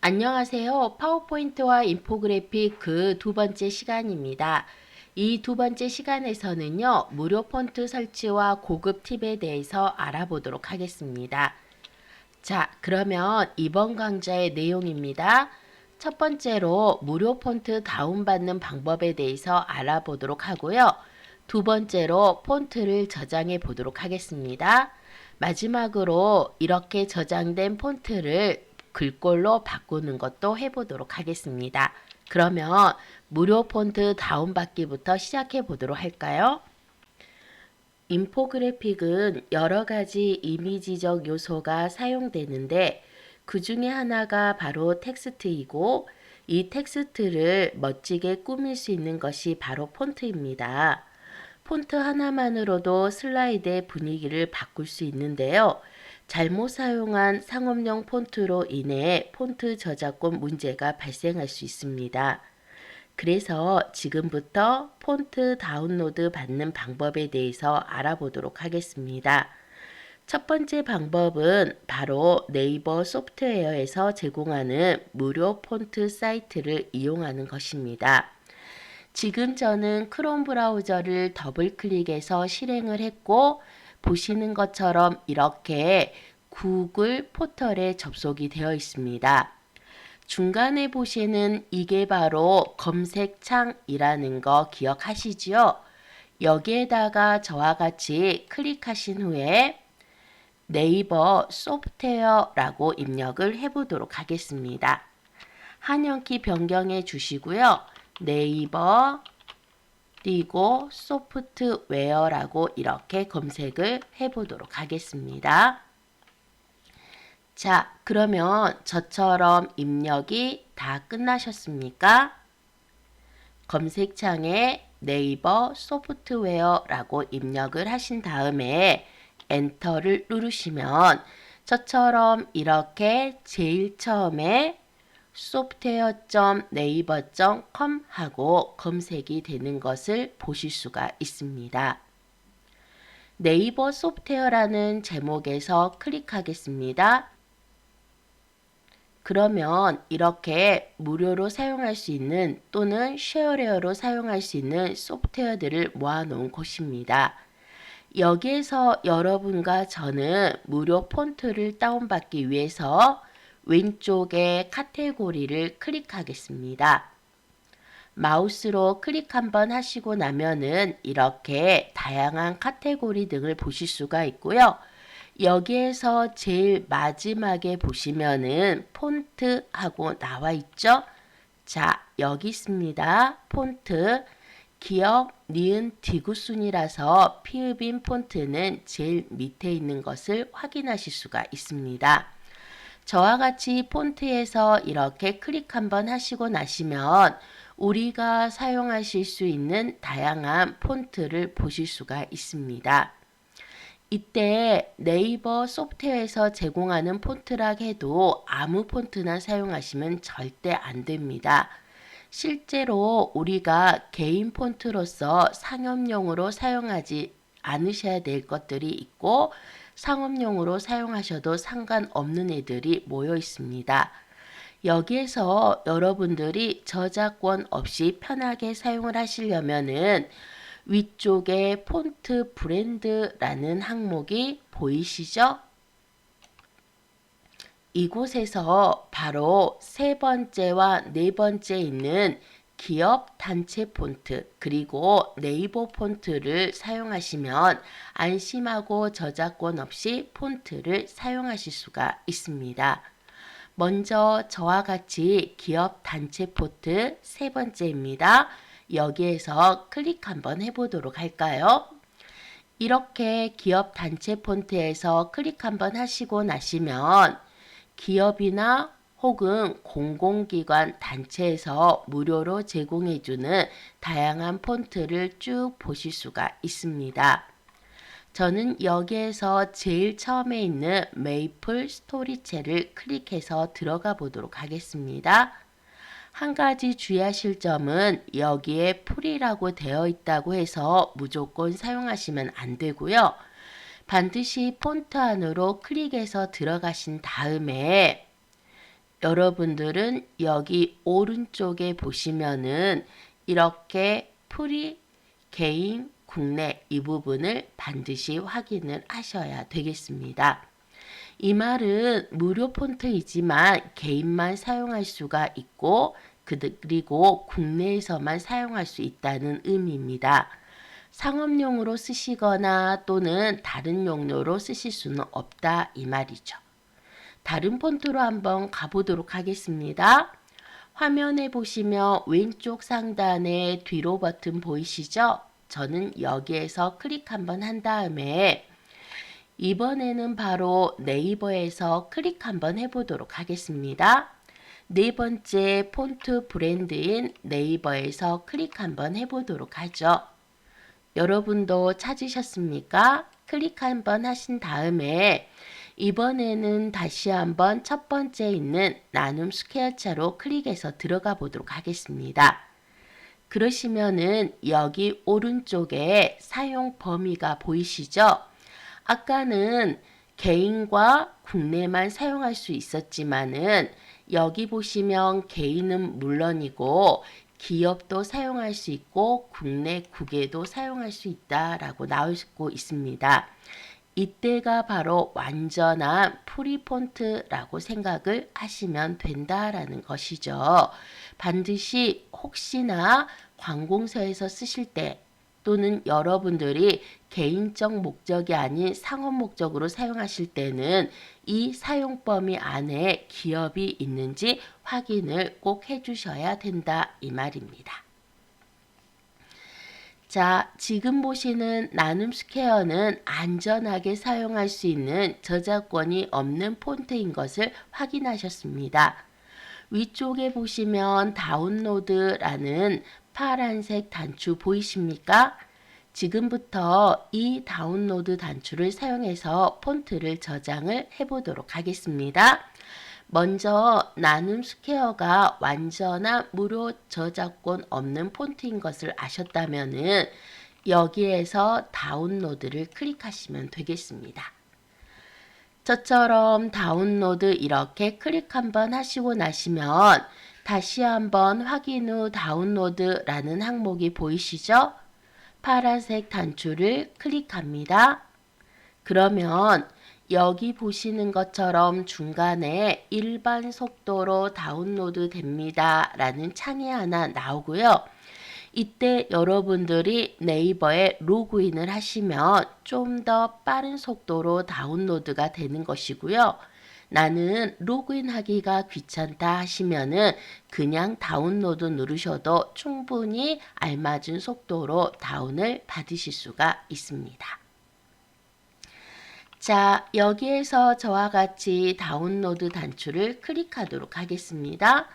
안녕하세요. 파워포인트와 인포그래픽 그 두 번째 시간입니다. 이 두 번째 시간에서는요, 무료 폰트 설치와 고급 팁에 대해서 알아보도록 하겠습니다. 자, 그러면 이번 강좌의 내용입니다. 첫 번째로 무료 폰트 다운받는 방법에 대해서 알아보도록 하고요. 두 번째로 폰트를 저장해 보도록 하겠습니다. 마지막으로 이렇게 저장된 폰트를 글꼴로 바꾸는 것도 해보도록 하겠습니다. 그러면 무료 폰트 다운받기부터 시작해 보도록 할까요? 인포그래픽은 여러 가지 이미지적 요소가 사용되는데 그 중에 하나가 바로 텍스트이고 이 텍스트를 멋지게 꾸밀 수 있는 것이 바로 폰트입니다. 폰트 하나만으로도 슬라이드의 분위기를 바꿀 수 있는데요. 잘못 사용한 상업용 폰트로 인해 폰트 저작권 문제가 발생할 수 있습니다. 그래서 지금부터 폰트 다운로드 받는 방법에 대해서 알아보도록 하겠습니다. 첫 번째 방법은 바로 네이버 소프트웨어에서 제공하는 무료 폰트 사이트를 이용하는 것입니다. 지금 저는 크롬 브라우저를 더블 클릭해서 실행을 했고 보시는 것처럼 이렇게 구글 포털에 접속이 되어 있습니다. 중간에 보시는 이게 바로 검색창이라는 거 기억하시지요? 여기에다가 저와 같이 클릭하신 후에 네이버 소프트웨어라고 입력을 해보도록 하겠습니다. 한영키 변경해 주시고요. 네이버 그리고 소프트웨어라고 이렇게 검색을 해보도록 하겠습니다. 자, 그러면 저처럼 입력이 다 끝나셨습니까? 검색창에 네이버 소프트웨어라고 입력을 하신 다음에 엔터를 누르시면 저처럼 이렇게 제일 처음에 software.naver.com 하고 검색이 되는 것을 보실 수가 있습니다. 네이버 소프트웨어라는 제목에서 클릭하겠습니다. 그러면 이렇게 무료로 사용할 수 있는 또는 쉐어웨어로 사용할 수 있는 소프트웨어들을 모아놓은 곳입니다. 여기에서 여러분과 저는 무료 폰트를 다운받기 위해서 왼쪽에 카테고리를 클릭하겠습니다. 마우스로 클릭 한번 하시고 나면은 이렇게 다양한 카테고리 등을 보실 수가 있고요. 여기에서 제일 마지막에 보시면은 폰트 하고 나와 있죠. 자, 여기 있습니다. 폰트. 기역, 니은, 디귿순이라서 피읍인 폰트는 제일 밑에 있는 것을 확인하실 수가 있습니다. 저와 같이 폰트에서 이렇게 클릭 한번 하시고 나시면 우리가 사용하실 수 있는 다양한 폰트를 보실 수가 있습니다. 이때 네이버 소프트웨어에서 제공하는 폰트라 해도 아무 폰트나 사용하시면 절대 안 됩니다. 실제로 우리가 개인 폰트로서 상업용으로 사용하지 않으셔야 될 것들이 있고 상업용으로 사용하셔도 상관없는 애들이 모여 있습니다. 여기에서 여러분들이 저작권 없이 편하게 사용을 하시려면은 위쪽에 폰트 브랜드라는 항목이 보이시죠? 이곳에서 바로 세 번째와 네 번째 있는 기업 단체 폰트 그리고 네이버 폰트를 사용하시면 안심하고 저작권 없이 폰트를 사용하실 수가 있습니다. 먼저 저와 같이 기업 단체 폰트 세 번째입니다. 여기에서 클릭 한번 해보도록 할까요? 이렇게 기업 단체 폰트에서 클릭 한번 하시고 나시면 기업이나 혹은 공공기관 단체에서 무료로 제공해주는 다양한 폰트를 쭉 보실 수가 있습니다. 저는 여기에서 제일 처음에 있는 메이플 스토리체를 클릭해서 들어가 보도록 하겠습니다. 한 가지 주의하실 점은 여기에 풀이라고 되어 있다고 해서 무조건 사용하시면 안 되고요. 반드시 폰트 안으로 클릭해서 들어가신 다음에 여러분들은 여기 오른쪽에 보시면은 이렇게 프리, 개인, 국내 이 부분을 반드시 확인을 하셔야 되겠습니다. 이 말은 무료 폰트이지만 개인만 사용할 수가 있고 그리고 국내에서만 사용할 수 있다는 의미입니다. 상업용으로 쓰시거나 또는 다른 용도로 쓰실 수는 없다 이 말이죠. 다른 폰트로 한번 가보도록 하겠습니다. 화면에 보시면 왼쪽 상단에 뒤로 버튼 보이시죠? 저는 여기에서 클릭 한번 한 다음에 이번에는 바로 네이버에서 클릭 한번 해보도록 하겠습니다. 네 번째 폰트 브랜드인 네이버에서 클릭 한번 해보도록 하죠. 여러분도 찾으셨습니까? 클릭 한번 하신 다음에 이번에는 다시 한번 첫 번째 있는 나눔 스퀘어차로 클릭해서 들어가 보도록 하겠습니다. 그러시면은 여기 오른쪽에 사용 범위가 보이시죠? 아까는 개인과 국내만 사용할 수 있었지만은 여기 보시면 개인은 물론이고 기업도 사용할 수 있고 국내 국외도 사용할 수 있다라고 나오고 있습니다. 이때가 바로 완전한 프리폰트라고 생각을 하시면 된다라는 것이죠. 반드시 혹시나 관공서에서 쓰실 때 또는 여러분들이 개인적 목적이 아닌 상업 목적으로 사용하실 때는 이 사용 범위 안에 기업이 있는지 확인을 꼭 해주셔야 된다 이 말입니다. 자, 지금 보시는 나눔 스퀘어는 안전하게 사용할 수 있는 저작권이 없는 폰트인 것을 확인하셨습니다. 위쪽에 보시면 다운로드라는 파란색 단추 보이십니까? 지금부터 이 다운로드 단추를 사용해서 폰트를 저장을 해보도록 하겠습니다. 먼저 나눔 스퀘어가 완전한 무료 저작권 없는 폰트인 것을 아셨다면은 여기에서 다운로드를 클릭하시면 되겠습니다. 저처럼 다운로드 이렇게 클릭 한번 하시고 나시면 다시 한번 확인 후 다운로드라는 항목이 보이시죠? 파란색 단추를 클릭합니다. 그러면 여기 보시는 것처럼 중간에 일반 속도로 다운로드 됩니다 라는 창이 하나 나오고요. 이때 여러분들이 네이버에 로그인을 하시면 좀 더 빠른 속도로 다운로드가 되는 것이고요. 나는 로그인 하기가 귀찮다 하시면은 그냥 다운로드 누르셔도 충분히 알맞은 속도로 다운을 받으실 수가 있습니다. 자, 여기에서 저와 같이 다운로드 단추를 클릭하도록 하겠습니다.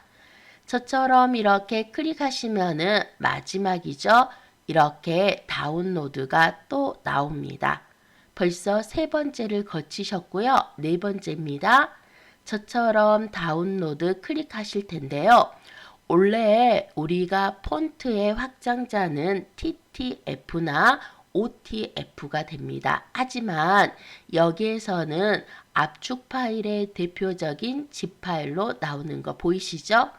저처럼 이렇게 클릭하시면은 마지막이죠. 이렇게 다운로드가 또 나옵니다. 벌써 세 번째를 거치셨고요. 네 번째입니다. 저처럼 다운로드 클릭하실 텐데요. 원래 우리가 폰트의 확장자는 TTF나 OTF가 됩니다. 하지만 여기에서는 압축 파일의 대표적인 zip 파일로 나오는 거 보이시죠?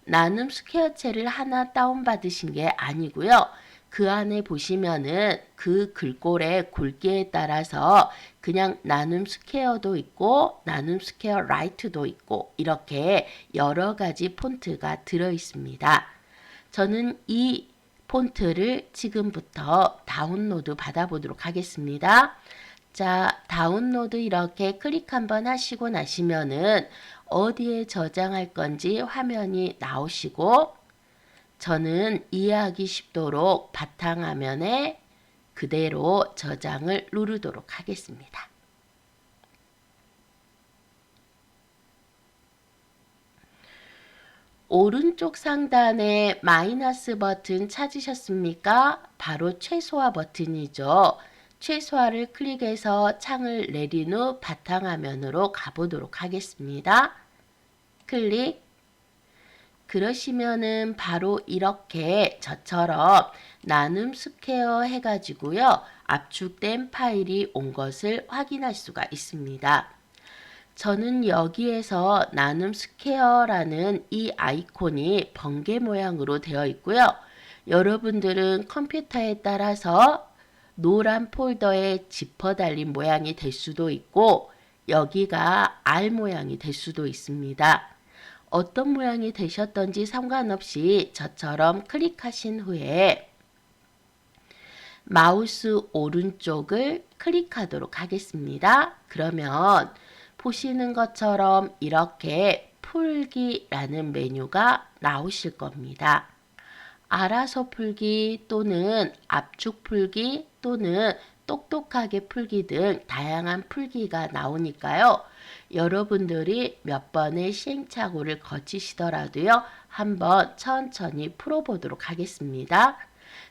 나눔 스퀘어체를 하나 다운받으신 게 아니고요. 그 안에 보시면은 그 글꼴의 굵기에 따라서 그냥 나눔 스퀘어도 있고 나눔 스퀘어 라이트도 있고 이렇게 여러 가지 폰트가 들어 있습니다. 저는 이 폰트를 지금부터 다운로드 받아보도록 하겠습니다. 자, 다운로드 이렇게 클릭 한번 하시고 나시면은 어디에 저장할 건지 화면이 나오시고 저는 이해하기 쉽도록 바탕화면에 그대로 저장을 누르도록 하겠습니다. 오른쪽 상단에 마이너스 버튼 찾으셨습니까? 바로 최소화 버튼이죠. 최소화를 클릭해서 창을 내린 후 바탕화면으로 가보도록 하겠습니다. 클릭. 그러시면은 바로 이렇게 저처럼 나눔 스퀘어 해가지고요. 압축된 파일이 온 것을 확인할 수가 있습니다. 저는 여기에서 나눔 스퀘어라는 이 아이콘이 번개 모양으로 되어 있고요. 여러분들은 컴퓨터에 따라서 노란 폴더에 지퍼 달린 모양이 될 수도 있고 여기가 알 모양이 될 수도 있습니다. 어떤 모양이 되셨던지 상관없이 저처럼 클릭하신 후에 마우스 오른쪽을 클릭하도록 하겠습니다. 그러면 보시는 것처럼 이렇게 풀기라는 메뉴가 나오실 겁니다. 알아서 풀기 또는 압축 풀기 또는 똑똑하게 풀기 등 다양한 풀기가 나오니까요. 여러분들이 몇 번의 시행착오를 거치시더라도요. 한번 천천히 풀어보도록 하겠습니다.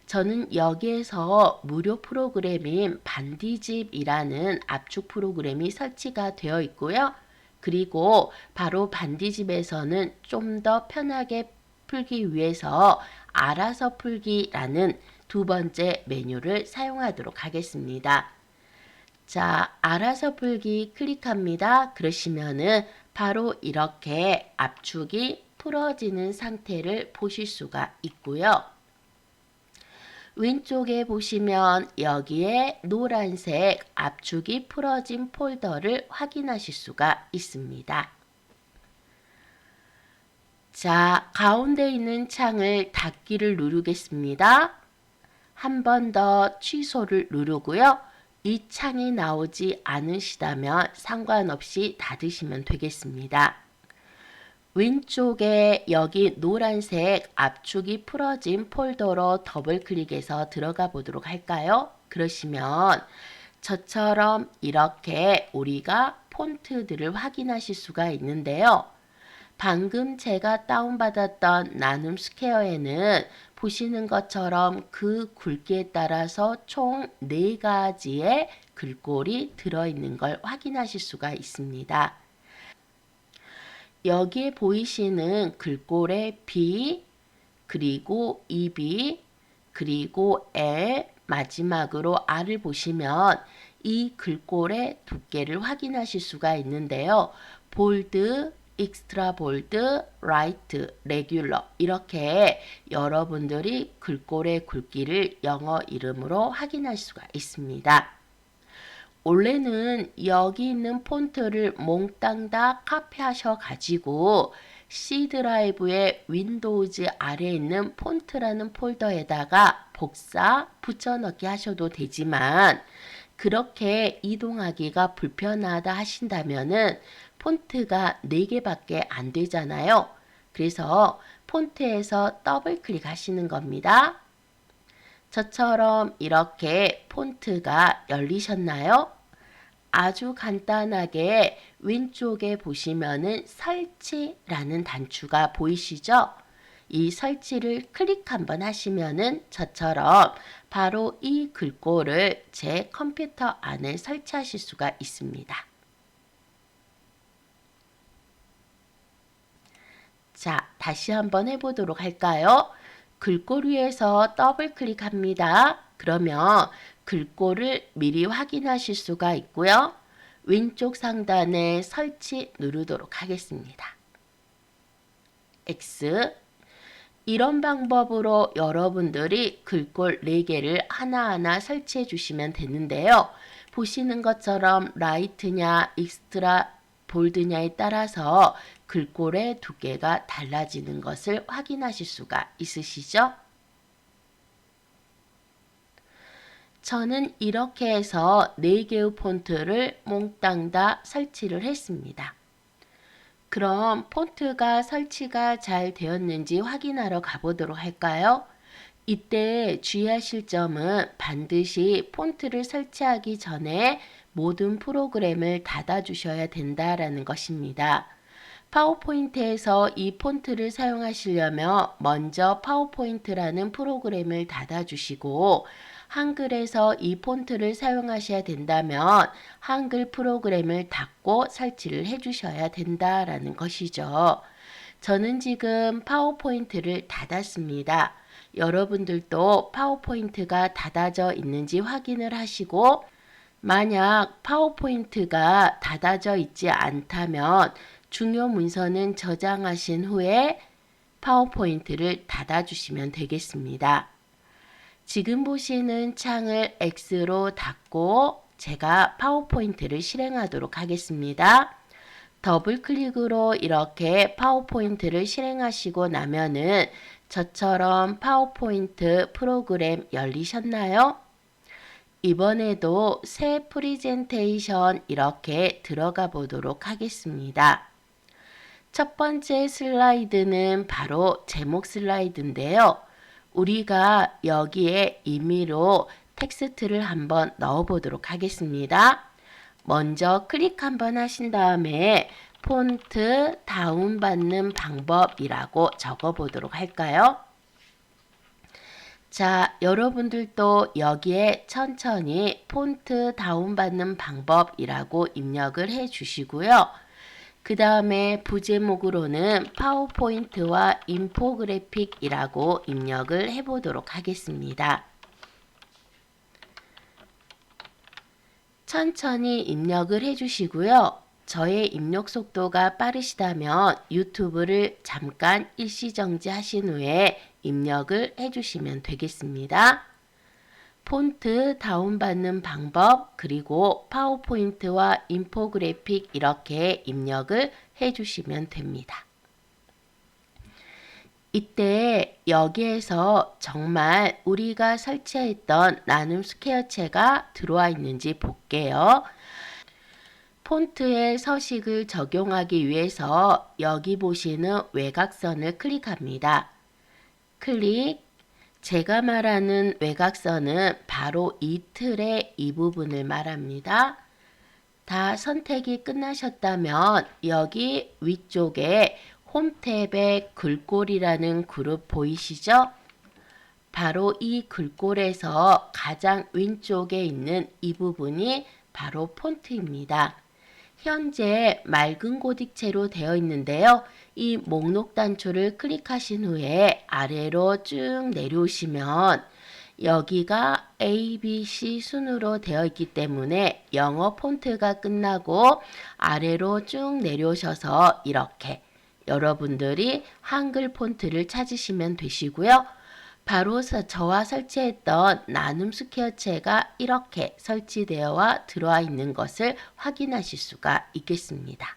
저는 여기에서 무료 프로그램인 반디집이라는 압축 프로그램이 설치가 되어 있고요. 그리고 바로 반디집에서는 좀 더 편하게 풀기 위해서 알아서 풀기라는 두 번째 메뉴를 사용하도록 하겠습니다. 자, 알아서 풀기 클릭합니다. 그러시면은 바로 이렇게 압축이 풀어지는 상태를 보실 수가 있고요. 왼쪽에 보시면 여기에 노란색 압축이 풀어진 폴더를 확인하실 수가 있습니다. 자, 가운데 있는 창을 닫기를 누르겠습니다. 한 번 더 취소를 누르고요. 이 창이 나오지 않으시다면 상관없이 닫으시면 되겠습니다. 왼쪽에 여기 노란색 압축이 풀어진 폴더로 더블 클릭해서 들어가 보도록 할까요? 그러시면 저처럼 이렇게 우리가 폰트들을 확인하실 수가 있는데요. 방금 제가 다운받았던 나눔 스퀘어에는 보시는 것처럼 그 굵기에 따라서 총 4가지의 글꼴이 들어있는 걸 확인하실 수가 있습니다. 여기에 보이시는 글꼴의 B, 그리고 EB, 그리고 L, 마지막으로 R을 보시면 이 글꼴의 두께를 확인하실 수가 있는데요. 볼드, 익스트라 볼드, 라이트, 레귤러 이렇게 여러분들이 글꼴의 굵기를 영어 이름으로 확인할 수가 있습니다. 원래는 여기 있는 폰트를 몽땅 다 카피하셔 가지고 C 드라이브의 윈도우즈 아래에 있는 폰트라는 폴더에다가 복사 붙여넣기 하셔도 되지만 그렇게 이동하기가 불편하다 하신다면은 폰트가 4개밖에 안 되잖아요. 그래서 폰트에서 더블 클릭하시는 겁니다. 저처럼 이렇게 폰트가 열리셨나요? 아주 간단하게 왼쪽에 보시면은 설치라는 단추가 보이시죠? 이 설치를 클릭 한번 하시면은 저처럼 바로 이 글꼴을 제 컴퓨터 안에 설치하실 수가 있습니다. 자, 다시 한번 해보도록 할까요? 글꼴 위에서 더블 클릭합니다. 그러면 글꼴을 미리 확인하실 수가 있고요. 왼쪽 상단에 설치 누르도록 하겠습니다. X. 이런 방법으로 여러분들이 글꼴 4개를 하나하나 설치해 주시면 되는데요. 보시는 것처럼 라이트냐 익스트라 볼드냐에 따라서 글꼴의 두께가 달라지는 것을 확인하실 수가 있으시죠? 저는 이렇게 해서 4개의 폰트를 몽땅 다 설치를 했습니다. 그럼 폰트가 설치가 잘 되었는지 확인하러 가보도록 할까요? 이때 주의하실 점은 반드시 폰트를 설치하기 전에 모든 프로그램을 닫아 주셔야 된다라는 것입니다. 파워포인트에서 이 폰트를 사용하시려면 먼저 파워포인트라는 프로그램을 닫아 주시고 한글에서 이 폰트를 사용하셔야 된다면 한글 프로그램을 닫고 설치를 해 주셔야 된다라는 것이죠. 저는 지금 파워포인트를 닫았습니다. 여러분들도 파워포인트가 닫아져 있는지 확인을 하시고 만약 파워포인트가 닫아져 있지 않다면 중요 문서는 저장하신 후에 파워포인트를 닫아주시면 되겠습니다. 지금 보시는 창을 X로 닫고 제가 파워포인트를 실행하도록 하겠습니다. 더블 클릭으로 이렇게 파워포인트를 실행하시고 나면은 저처럼 파워포인트 프로그램 열리셨나요? 이번에도 새 프레젠테이션 이렇게 들어가 보도록 하겠습니다. 첫 번째 슬라이드는 바로 제목 슬라이드인데요. 우리가 여기에 임의로 텍스트를 한번 넣어 보도록 하겠습니다. 먼저 클릭 한번 하신 다음에 폰트 다운받는 방법이라고 적어 보도록 할까요? 자, 여러분들도 여기에 천천히 폰트 다운받는 방법이라고 입력을 해 주시고요. 그 다음에 부제목으로는 파워포인트와 인포그래픽이라고 입력을 해 보도록 하겠습니다. 천천히 입력을 해 주시고요. 저의 입력 속도가 빠르시다면 유튜브를 잠깐 일시정지 하신 후에 입력을 해 주시면 되겠습니다. 폰트 다운받는 방법 그리고 파워포인트와 인포그래픽 이렇게 입력을 해 주시면 됩니다. 이때 여기에서 정말 우리가 설치했던 나눔 스퀘어체가 들어와 있는지 볼게요. 폰트의 서식을 적용하기 위해서 여기 보시는 외곽선을 클릭합니다. 클릭. 제가 말하는 외곽선은 바로 이 틀의 이 부분을 말합니다. 다 선택이 끝나셨다면 여기 위쪽에 홈 탭에 글꼴이라는 그룹 보이시죠? 바로 이 글꼴에서 가장 왼쪽에 있는 이 부분이 바로 폰트입니다. 현재 맑은 고딕체로 되어 있는데요. 이 목록 단추를 클릭하신 후에 아래로 쭉 내려오시면 여기가 A, B, C 순으로 되어 있기 때문에 영어 폰트가 끝나고 아래로 쭉 내려오셔서 이렇게 여러분들이 한글 폰트를 찾으시면 되시고요. 바로 저와 설치했던 나눔 스퀘어체가 이렇게 설치되어와 들어와 있는 것을 확인하실 수가 있겠습니다.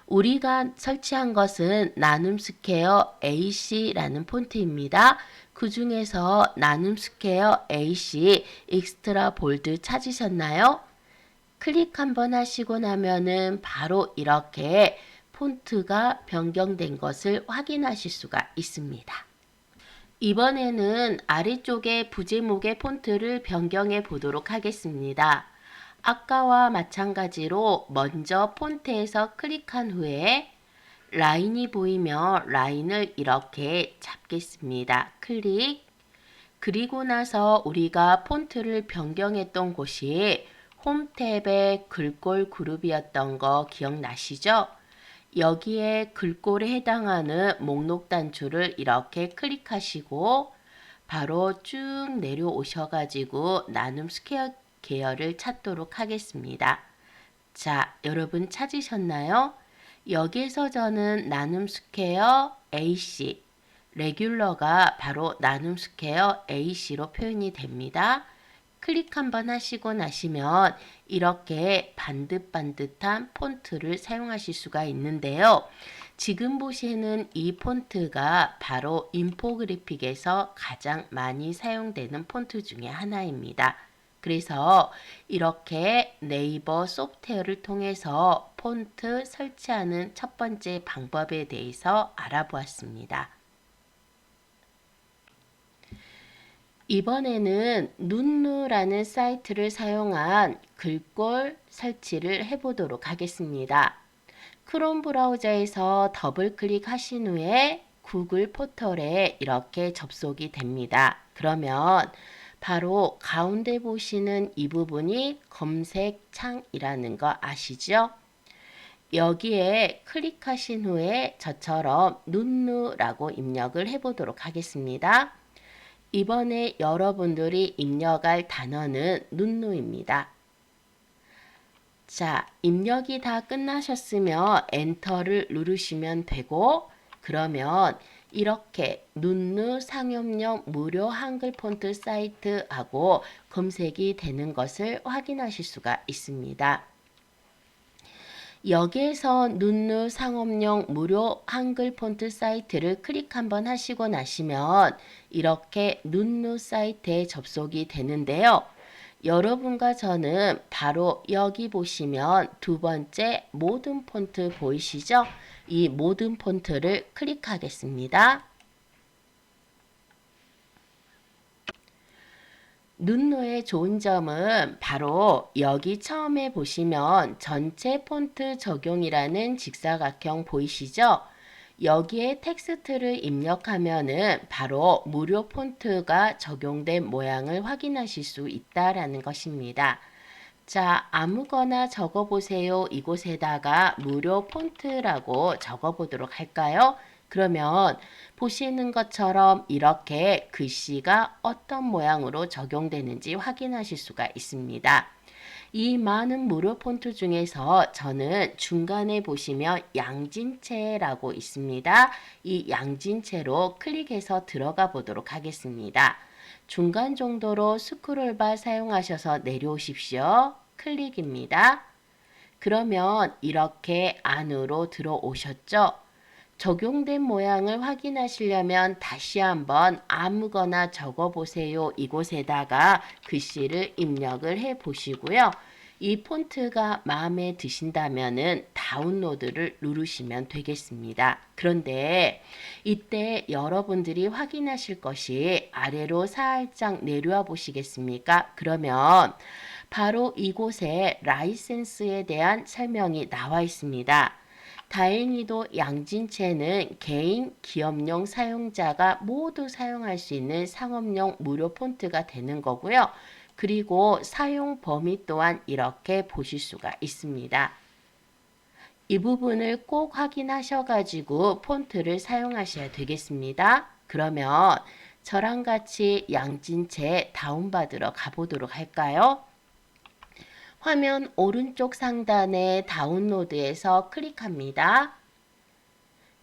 우리가 설치한 것은 나눔 스퀘어 AC라는 폰트입니다. 그 중에서 나눔 스퀘어 AC 익스트라 볼드 찾으셨나요? 클릭 한번 하시고 나면은 바로 이렇게 폰트가 변경된 것을 확인하실 수가 있습니다. 이번에는 아래쪽에 부제목의 폰트를 변경해 보도록 하겠습니다. 아까와 마찬가지로 먼저 폰트에서 클릭한 후에 라인이 보이면 라인을 이렇게 잡겠습니다. 클릭. 그리고 나서 우리가 폰트를 변경했던 곳이 홈 탭의 글꼴 그룹이었던 거 기억나시죠? 여기에 글꼴에 해당하는 목록 단추를 이렇게 클릭하시고 바로 쭉 내려오셔가지고 나눔 스퀘어 계열을 찾도록 하겠습니다. 자, 여러분 찾으셨나요? 여기에서 저는 나눔 스퀘어 AC, 레귤러가 바로 나눔 스퀘어 AC로 표현이 됩니다. 클릭 한번 하시고 나시면 이렇게 반듯반듯한 폰트를 사용하실 수가 있는데요. 지금 보시는 이 폰트가 바로 인포그래픽에서 가장 많이 사용되는 폰트 중에 하나입니다. 그래서 이렇게 네이버 소프트웨어를 통해서 폰트 설치하는 첫 번째 방법에 대해서 알아보았습니다. 이번에는 눈누라는 사이트를 사용한 글꼴 설치를 해보도록 하겠습니다. 크롬 브라우저에서 더블 클릭하신 후에 구글 포털에 이렇게 접속이 됩니다. 그러면 바로 가운데 보시는 이 부분이 검색창이라는 거 아시죠? 여기에 클릭하신 후에 저처럼 눈누라고 입력을 해보도록 하겠습니다. 이번에 여러분들이 입력할 단어는 눈누입니다. 자, 입력이 다 끝나셨으면 엔터를 누르시면 되고, 그러면 이렇게 눈누 상용용 무료 한글 폰트 사이트하고 검색이 되는 것을 확인하실 수가 있습니다. 여기에서 눈누 상업용 무료 한글 폰트 사이트를 클릭 한번 하시고 나시면 이렇게 눈누 사이트에 접속이 되는데요. 여러분과 저는 바로 여기 보시면 두 번째 모든 폰트 보이시죠? 이 모든 폰트를 클릭하겠습니다. 눈노의 좋은 점은 바로 여기 처음에 보시면 전체 폰트 적용이라는 직사각형 보이시죠? 여기에 텍스트를 입력하면은 바로 무료 폰트가 적용된 모양을 확인하실 수 있다라는 것입니다. 자, 아무거나 적어보세요. 이곳에다가 무료 폰트라고 적어보도록 할까요? 그러면 보시는 것처럼 이렇게 글씨가 어떤 모양으로 적용되는지 확인하실 수가 있습니다. 이 많은 무료 폰트 중에서 저는 중간에 보시면 양진체라고 있습니다. 이 양진체로 클릭해서 들어가 보도록 하겠습니다. 중간 정도로 스크롤바 사용하셔서 내려오십시오. 클릭입니다. 그러면 이렇게 안으로 들어오셨죠? 적용된 모양을 확인하시려면 다시 한번 아무거나 적어보세요. 이곳에다가 글씨를 입력을 해 보시고요. 이 폰트가 마음에 드신다면은 다운로드를 누르시면 되겠습니다. 그런데 이때 여러분들이 확인하실 것이 아래로 살짝 내려와 보시겠습니까? 그러면 바로 이곳에 라이센스에 대한 설명이 나와 있습니다. 다행히도 양진체는 개인, 기업용 사용자가 모두 사용할 수 있는 상업용 무료 폰트가 되는 거고요. 그리고 사용 범위 또한 이렇게 보실 수가 있습니다. 이 부분을 꼭 확인하셔가지고 폰트를 사용하셔야 되겠습니다. 그러면 저랑 같이 양진체 다운받으러 가보도록 할까요? 화면 오른쪽 상단에 다운로드에서 클릭합니다.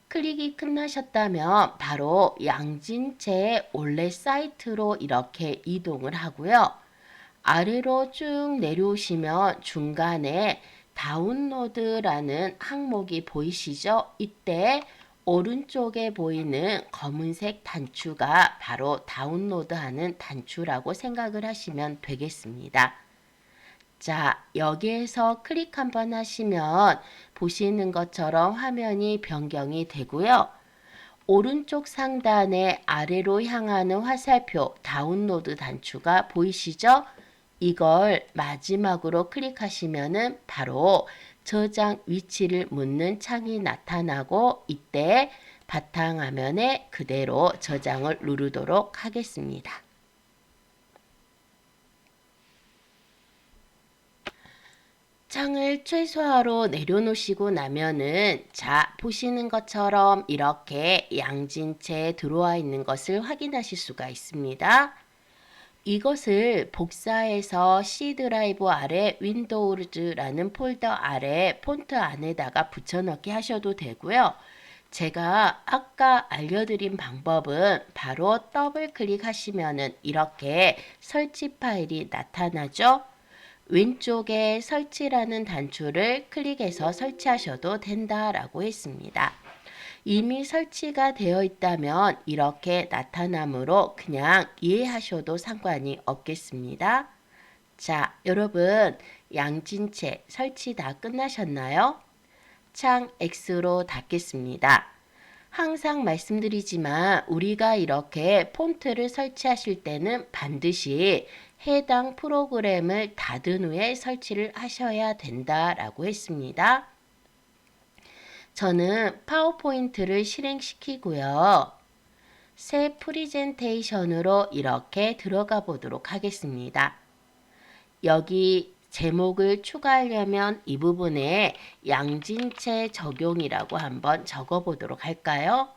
클릭이 끝나셨다면 바로 양진체의 원래 사이트로 이렇게 이동을 하고요. 아래로 쭉 내려오시면 중간에 다운로드라는 항목이 보이시죠? 이때 오른쪽에 보이는 검은색 단추가 바로 다운로드하는 단추라고 생각을 하시면 되겠습니다. 자, 여기에서 클릭 한번 하시면 보시는 것처럼 화면이 변경이 되고요. 오른쪽 상단에 아래로 향하는 화살표 다운로드 단추가 보이시죠? 이걸 마지막으로 클릭하시면은 바로 저장 위치를 묻는 창이 나타나고 이때 바탕화면에 그대로 저장을 누르도록 하겠습니다. 창을 최소화로 내려놓으시고 나면은 자 보시는 것처럼 이렇게 양진체에 들어와 있는 것을 확인하실 수가 있습니다. 이것을 복사해서 C 드라이브 아래 윈도우즈라는 폴더 아래 폰트 안에다가 붙여넣기 하셔도 되고요. 제가 아까 알려드린 방법은 바로 더블 클릭하시면은 이렇게 설치 파일이 나타나죠. 왼쪽에 설치라는 단추를 클릭해서 설치하셔도 된다라고 했습니다. 이미 설치가 되어 있다면 이렇게 나타나므로 그냥 이해하셔도 상관이 없겠습니다. 자, 여러분 양진체 설치 다 끝나셨나요? 창 X로 닫겠습니다. 항상 말씀드리지만 우리가 이렇게 폰트를 설치하실 때는 반드시 해당 프로그램을 닫은 후에 설치를 하셔야 된다라고 했습니다. 저는 파워포인트를 실행시키고요. 새 프리젠테이션으로 이렇게 들어가 보도록 하겠습니다. 여기 제목을 추가하려면 이 부분에 양진체 적용이라고 한번 적어 보도록 할까요?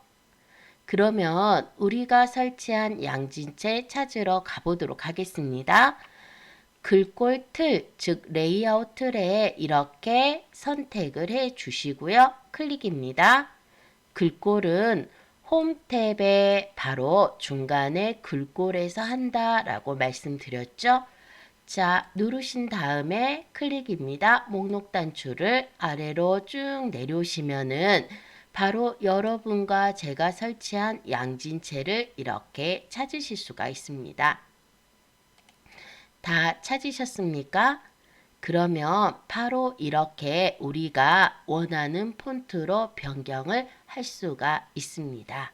그러면 우리가 설치한 양진체 찾으러 가보도록 하겠습니다. 글꼴 틀, 즉 레이아웃 틀에 이렇게 선택을 해 주시고요. 클릭입니다. 글꼴은 홈 탭에 바로 중간에 글꼴에서 한다라고 말씀드렸죠. 자, 누르신 다음에 클릭입니다. 목록 단추를 아래로 쭉 내려오시면은 바로 여러분과 제가 설치한 양진체를 이렇게 찾으실 수가 있습니다. 다 찾으셨습니까? 그러면 바로 이렇게 우리가 원하는 폰트로 변경을 할 수가 있습니다.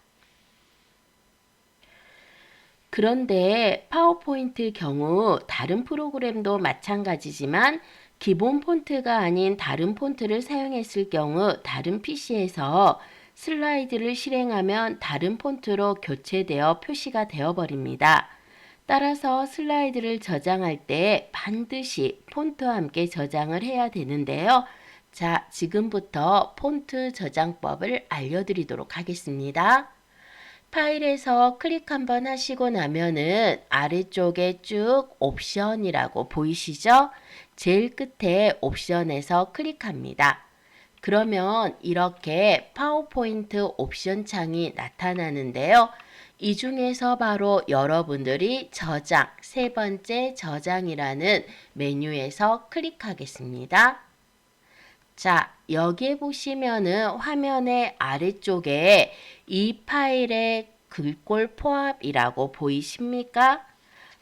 그런데 파워포인트 경우 다른 프로그램도 마찬가지지만 기본 폰트가 아닌 다른 폰트를 사용했을 경우 다른 PC에서 슬라이드를 실행하면 다른 폰트로 교체되어 표시가 되어버립니다. 따라서 슬라이드를 저장할 때 반드시 폰트와 함께 저장을 해야 되는데요. 자, 지금부터 폰트 저장법을 알려드리도록 하겠습니다. 파일에서 클릭 한번 하시고 나면은 아래쪽에 쭉 옵션이라고 보이시죠? 제일 끝에 옵션에서 클릭합니다. 그러면 이렇게 파워포인트 옵션 창이 나타나는데요. 이 중에서 바로 여러분들이 저장, 세 번째 저장이라는 메뉴에서 클릭하겠습니다. 자, 여기에 보시면은 화면의 아래쪽에 이 파일의 글꼴 포함이라고 보이십니까?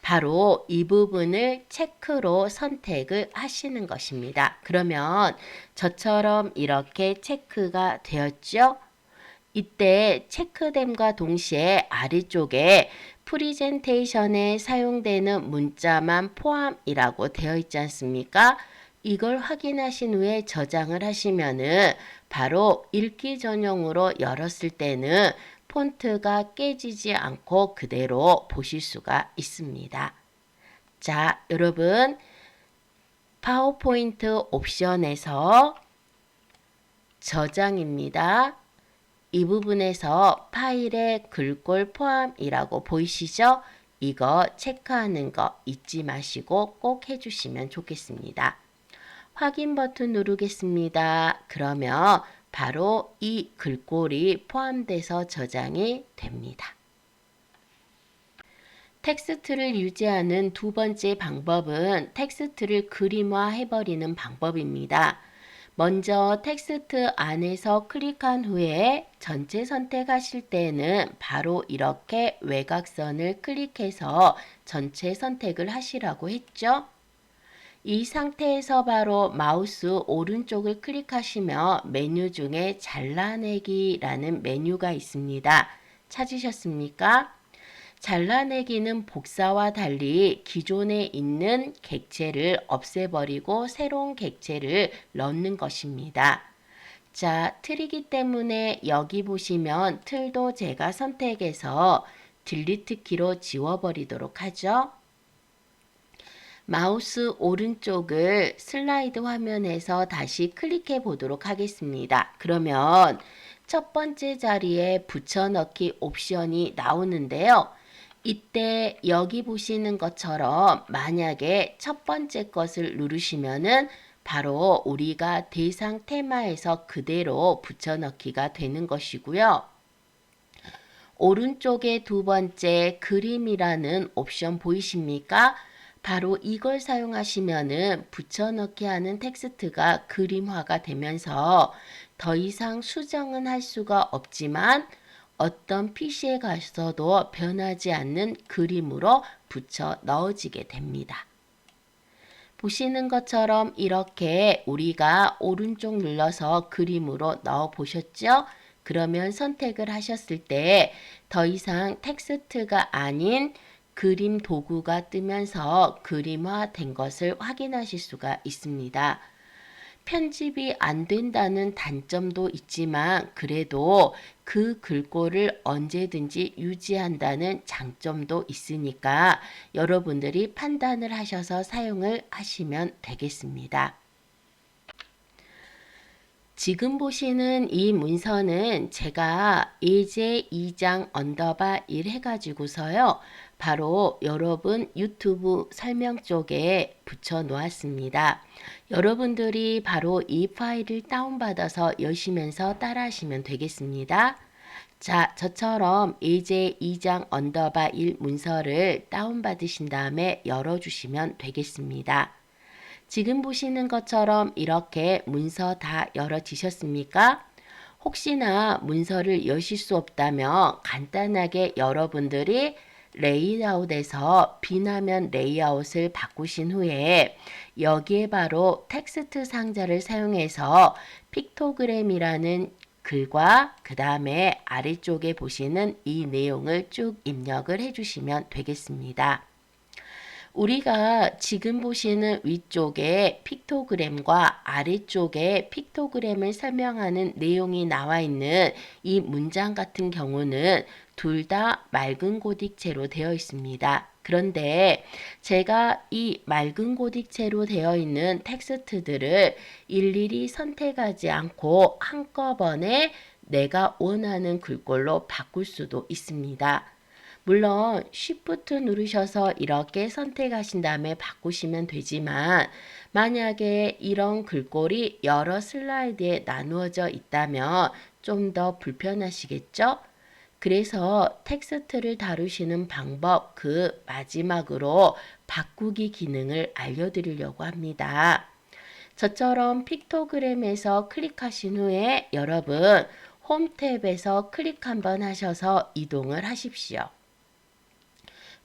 바로 이 부분을 체크로 선택을 하시는 것입니다. 그러면 저처럼 이렇게 체크가 되었죠? 이때 체크됨과 동시에 아래쪽에 프리젠테이션에 사용되는 문자만 포함이라고 되어 있지 않습니까? 이걸 확인하신 후에 저장을 하시면은 바로 읽기 전용으로 열었을 때는 폰트가 깨지지 않고 그대로 보실 수가 있습니다. 자, 여러분 파워포인트 옵션에서 저장입니다. 이 부분에서 파일에 글꼴 포함이라고 보이시죠? 이거 체크하는 거 잊지 마시고 꼭 해주시면 좋겠습니다. 확인 버튼 누르겠습니다. 그러면 바로 이 글꼴이 포함돼서 저장이 됩니다. 텍스트를 유지하는 두 번째 방법은 텍스트를 그림화해버리는 방법입니다. 먼저 텍스트 안에서 클릭한 후에 전체 선택하실 때는 바로 이렇게 외곽선을 클릭해서 전체 선택을 하시라고 했죠. 이 상태에서 바로 마우스 오른쪽을 클릭하시며 메뉴 중에 잘라내기라는 메뉴가 있습니다. 찾으셨습니까? 잘라내기는 복사와 달리 기존에 있는 객체를 없애버리고 새로운 객체를 넣는 것입니다. 자, 틀이기 때문에 여기 보시면 틀도 제가 선택해서 딜리트 키로 지워버리도록 하죠. 마우스 오른쪽을 슬라이드 화면에서 다시 클릭해 보도록 하겠습니다. 그러면 첫 번째 자리에 붙여넣기 옵션이 나오는데요. 이때 여기 보시는 것처럼 만약에 첫 번째 것을 누르시면은 바로 우리가 대상 테마에서 그대로 붙여넣기가 되는 것이고요. 오른쪽에 두 번째 그림이라는 옵션 보이십니까? 바로 이걸 사용하시면은 붙여넣기 하는 텍스트가 그림화가 되면서 더 이상 수정은 할 수가 없지만 어떤 PC에 가서도 변하지 않는 그림으로 붙여 넣어지게 됩니다. 보시는 것처럼 이렇게 우리가 오른쪽 눌러서 그림으로 넣어 보셨죠? 그러면 선택을 하셨을 때 더 이상 텍스트가 아닌 그림 도구가 뜨면서 그림화된 것을 확인하실 수가 있습니다. 편집이 안 된다는 단점도 있지만 그래도 그 글꼴을 언제든지 유지한다는 장점도 있으니까 여러분들이 판단을 하셔서 사용을 하시면 되겠습니다. 지금 보시는 이 문서는 제가 예제 2장 언더바 1 해가지고서요. 바로 여러분 유튜브 설명 쪽에 붙여 놓았습니다. 여러분들이 바로 이 파일을 다운받아서 여시면서 따라 하시면 되겠습니다. 자, 저처럼 예제 2장 언더바 1 문서를 다운받으신 다음에 열어주시면 되겠습니다. 지금 보시는 것처럼 이렇게 문서 다 열어지셨습니까? 혹시나 문서를 여실 수 없다면 간단하게 여러분들이 레이아웃에서 빈화면 레이아웃을 바꾸신 후에 여기에 바로 텍스트 상자를 사용해서 픽토그램이라는 글과 그 다음에 아래쪽에 보시는 이 내용을 쭉 입력을 해주시면 되겠습니다. 우리가 지금 보시는 위쪽에 픽토그램과 아래쪽에 픽토그램을 설명하는 내용이 나와 있는 이 문장 같은 경우는 둘 다 맑은 고딕체로 되어 있습니다. 그런데 제가 이 맑은 고딕체로 되어 있는 텍스트들을 일일이 선택하지 않고 한꺼번에 내가 원하는 글꼴로 바꿀 수도 있습니다. 물론 Shift 누르셔서 이렇게 선택하신 다음에 바꾸시면 되지만 만약에 이런 글꼴이 여러 슬라이드에 나누어져 있다면 좀 더 불편하시겠죠? 그래서 텍스트를 다루시는 방법 그 마지막으로 바꾸기 기능을 알려드리려고 합니다. 저처럼 픽토그램에서 클릭하신 후에 여러분 홈 탭에서 클릭 한번 하셔서 이동을 하십시오.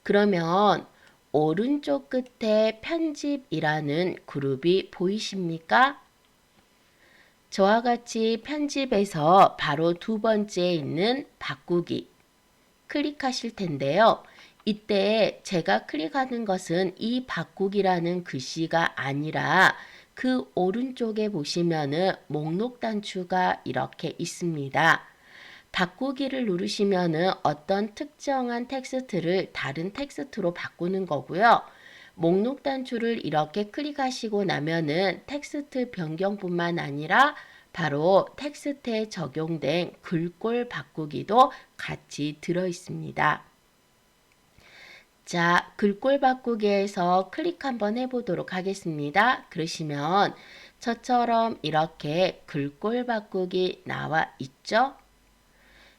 그러면 오른쪽 끝에 편집이라는 그룹이 보이십니까? 저와 같이 편집에서 바로 두 번째에 있는 바꾸기 클릭하실 텐데요. 이때 제가 클릭하는 것은 이 바꾸기라는 글씨가 아니라 그 오른쪽에 보시면은 목록 단추가 이렇게 있습니다. 바꾸기를 누르시면은 어떤 특정한 텍스트를 다른 텍스트로 바꾸는 거고요. 목록 단추를 이렇게 클릭하시고 나면은 텍스트 변경뿐만 아니라 바로 텍스트에 적용된 글꼴 바꾸기도 같이 들어 있습니다. 자, 글꼴 바꾸기에서 클릭 한번 해보도록 하겠습니다. 그러시면 저처럼 이렇게 글꼴 바꾸기 나와 있죠?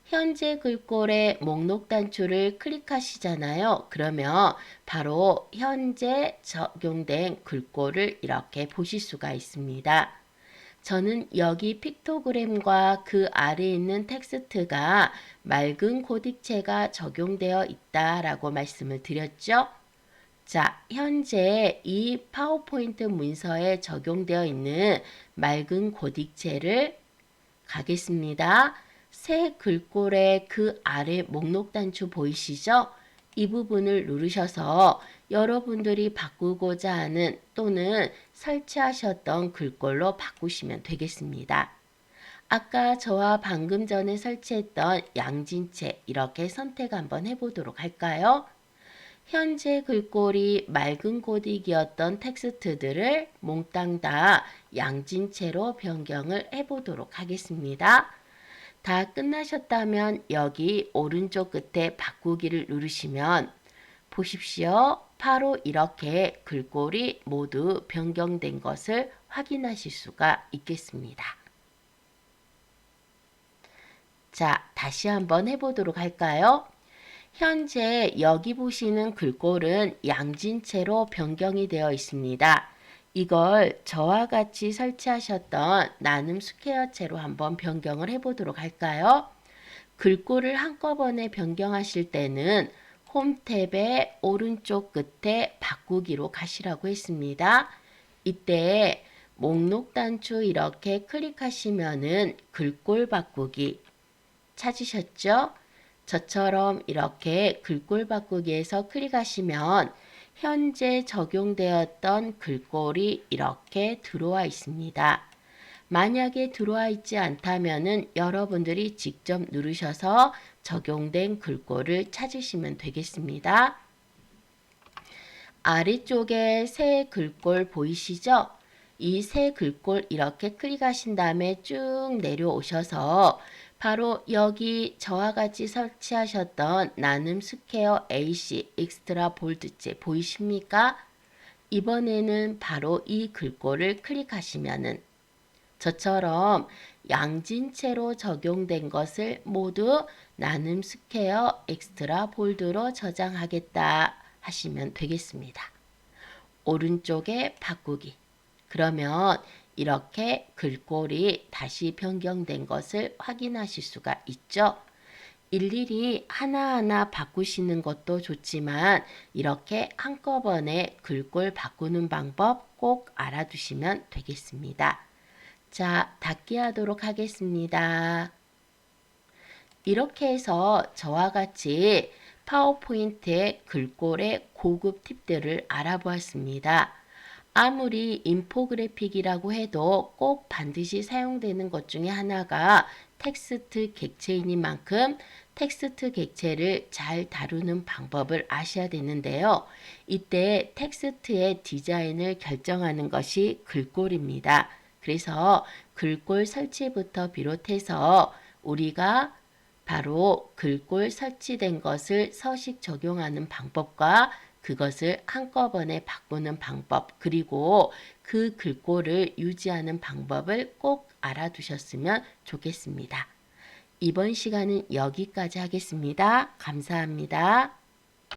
현재 글꼴의 목록 단추를 클릭하시잖아요. 그러면 바로 현재 적용된 글꼴을 이렇게 보실 수가 있습니다. 저는 여기 픽토그램과 그 아래에 있는 텍스트가 맑은 고딕체가 적용되어 있다라고 말씀을 드렸죠. 자, 현재 이 파워포인트 문서에 적용되어 있는 맑은 고딕체를 가겠습니다. 새 글꼴의 그 아래 목록 단추 보이시죠? 이 부분을 누르셔서 여러분들이 바꾸고자 하는 또는 설치하셨던 글꼴로 바꾸시면 되겠습니다. 아까 저와 방금 전에 설치했던 양진체 이렇게 선택 한번 해보도록 할까요? 현재 글꼴이 맑은 고딕이었던 텍스트들을 몽땅 다 양진체로 변경을 해보도록 하겠습니다. 다 끝나셨다면 여기 오른쪽 끝에 바꾸기를 누르시면 보십시오. 바로 이렇게 글꼴이 모두 변경된 것을 확인하실 수가 있겠습니다. 자, 다시 한번 해보도록 할까요? 현재 여기 보시는 글꼴은 양진체로 변경이 되어 있습니다. 이걸 저와 같이 설치하셨던 나눔 스퀘어체로 한번 변경을 해보도록 할까요? 글꼴을 한꺼번에 변경하실 때는 홈 탭의 오른쪽 끝에 바꾸기로 가시라고 했습니다. 이때 목록 단추 이렇게 클릭하시면은 글꼴 바꾸기 찾으셨죠? 저처럼 이렇게 글꼴 바꾸기에서 클릭하시면 현재 적용되었던 글꼴이 이렇게 들어와 있습니다. 만약에 들어와 있지 않다면은 여러분들이 직접 누르셔서 적용된 글꼴을 찾으시면 되겠습니다. 아래쪽에 새 글꼴 보이시죠? 이 새 글꼴 이렇게 클릭하신 다음에 쭉 내려오셔서 바로 여기 저와 같이 설치하셨던 나눔 스퀘어 AC 엑스트라 볼드체 보이십니까? 이번에는 바로 이 글꼴을 클릭하시면은 저처럼 양진체로 적용된 것을 모두 나눔 스퀘어 엑스트라 볼드로 저장하겠다 하시면 되겠습니다. 오른쪽에 바꾸기. 그러면 이렇게 글꼴이 다시 변경된 것을 확인하실 수가 있죠. 일일이 하나하나 바꾸시는 것도 좋지만 이렇게 한꺼번에 글꼴 바꾸는 방법 꼭 알아두시면 되겠습니다. 자, 닫기 하도록 하겠습니다. 이렇게 해서 저와 같이 파워포인트의 글꼴의 고급 팁들을 알아보았습니다. 아무리 인포그래픽이라고 해도 꼭 반드시 사용되는 것 중에 하나가 텍스트 객체인 만큼 텍스트 객체를 잘 다루는 방법을 아셔야 되는데요. 이때 텍스트의 디자인을 결정하는 것이 글꼴입니다. 그래서 글꼴 설치부터 비롯해서 우리가 바로 글꼴 설치된 것을 서식 적용하는 방법과 그것을 한꺼번에 바꾸는 방법, 그리고 그 글꼴을 유지하는 방법을 꼭 알아두셨으면 좋겠습니다. 이번 시간은 여기까지 하겠습니다. 감사합니다.